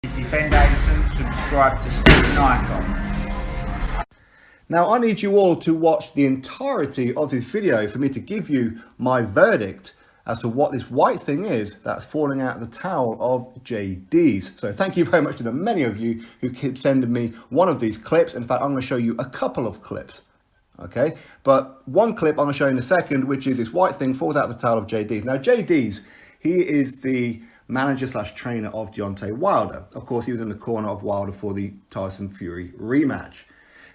This is Ben Davison. Subscribe to Stephen Icon. Now I need you all to watch the entirety of this video for me to give you my verdict as to what this white thing is that's falling out of the towel of Jay Deas. So thank you very much to the many of you who keep sending me one of these clips. In fact, I'm going to show you a couple of clips. Okay, but one clip I'm going to show you in a second, which is this white thing falls out of the towel of Jay Deas. Now Jay Deas, he is the manager / trainer of Deontay Wilder. Of course, he was in the corner of Wilder for the Tyson Fury rematch.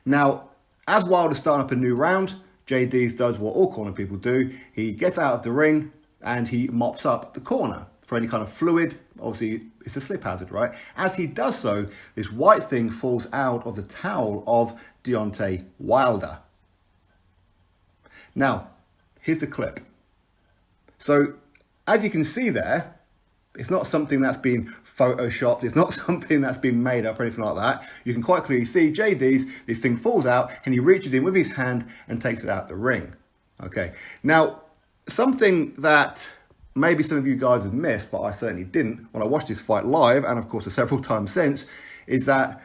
Now, as Wilder's starting up a new round, Jay Deas does what all corner people do. He gets out of the ring and he mops up the corner for any kind of fluid. Obviously, it's a slip hazard, right? As he does so, this white thing falls out of the towel of Deontay Wilder. Now, here's the clip. So, as you can see there, it's not something that's been photoshopped. It's not something that's been made up or anything like that. You can quite clearly see Jay Deas, this thing falls out and he reaches in with his hand and takes it out the ring. Okay. Now, something that maybe some of you guys have missed, but I certainly didn't when I watched this fight live, and of course several times since, is that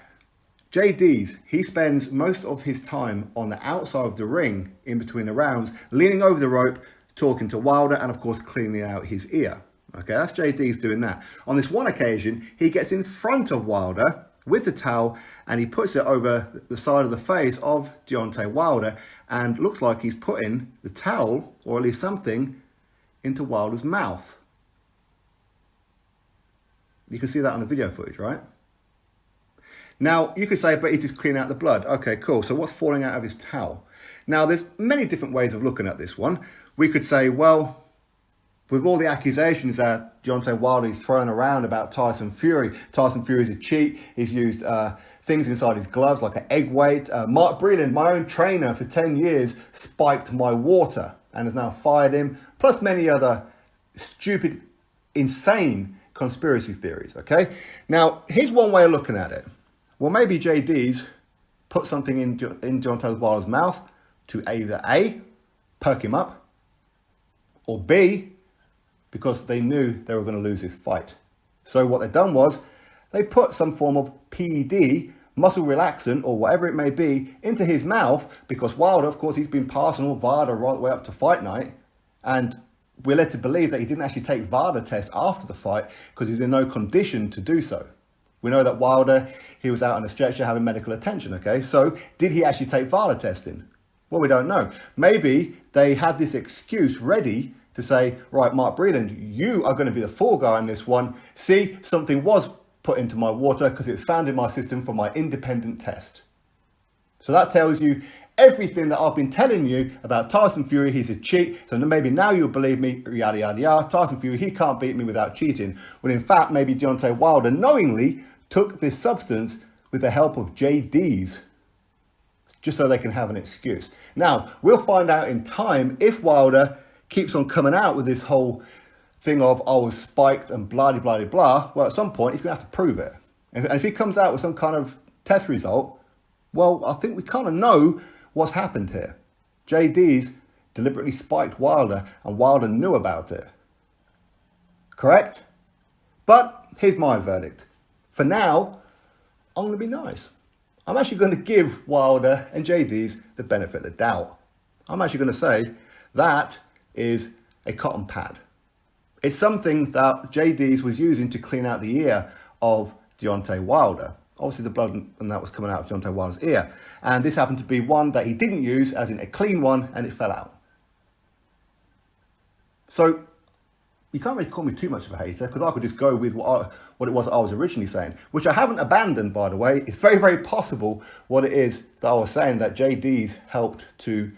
Jay Deas, he spends most of his time on the outside of the ring in between the rounds, leaning over the rope, talking to Wilder, and of course cleaning out his ear. Okay, that's Jay Deas doing that. On this one occasion, he gets in front of Wilder with the towel and he puts it over the side of the face of Deontay Wilder and looks like he's putting the towel, or at least something, into Wilder's mouth. You can see that on the video footage, right? Now, you could say, but he's just cleaning out the blood. Okay, cool. So what's falling out of his towel? Now, there's many different ways of looking at this one. We could say, well, with all the accusations that Deontay Wilder is throwing around about Tyson Fury is a cheat. He's used things inside his gloves like an egg weight. Mark Breland, my own trainer for 10 years, spiked my water and has now fired him. Plus many other stupid, insane conspiracy theories, okay? Now, here's one way of looking at it. Well, maybe Jay Deas put something in Deontay Wilder's mouth to either A, perk him up, or B, because they knew they were going to lose this fight. So what they done was they put some form of PED, muscle relaxant or whatever it may be, into his mouth, because Wilder, of course, he's been passing all VADA right the way up to fight night. And we're led to believe that he didn't actually take VADA test after the fight because he's in no condition to do so. We know that Wilder, he was out on a stretcher having medical attention, okay? So did he actually take VADA testing? Well, we don't know. Maybe they had this excuse ready to say, right, Mark Breland, you are going to be the fall guy in this one. See, something was put into my water because it was found in my system for my independent test. So that tells you everything that I've been telling you about Tyson Fury. He's a cheat. So maybe now you'll believe me, yada, yada, yada. Tyson Fury, he can't beat me without cheating. When in fact, maybe Deontay Wilder knowingly took this substance with the help of Jay Deas, just so they can have an excuse. Now, we'll find out in time if Wilder keeps on coming out with this whole thing of, I was spiked and blah, blah, blah, blah. Well, at some point, he's going to have to prove it. And if he comes out with some kind of test result, well, I think we kind of know what's happened here. Jay Deas deliberately spiked Wilder, and Wilder knew about it. Correct? But here's my verdict. For now, I'm going to be nice. I'm actually going to give Wilder and Jay Deas the benefit of the doubt. I'm actually going to say that is a cotton pad. It's something that Jay Deas was using to clean out the ear of Deontay Wilder. Obviously the blood and that was coming out of Deontay Wilder's ear. And this happened to be one that he didn't use, as in a clean one, and it fell out. So you can't really call me too much of a hater, because I could just go with what it was that I was originally saying, which I haven't abandoned, by the way. It's very, very possible what it is that I was saying, that Jay Deas helped to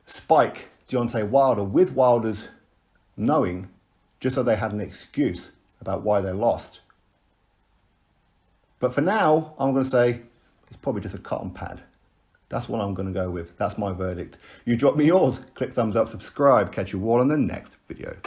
spike Deontay Wilder with Wilder's knowing, just so they had an excuse about why they lost. But for now, I'm going to say it's probably just a cotton pad. That's what I'm going to go with. That's my verdict. You drop me yours. Click thumbs up, subscribe. Catch you all in the next video.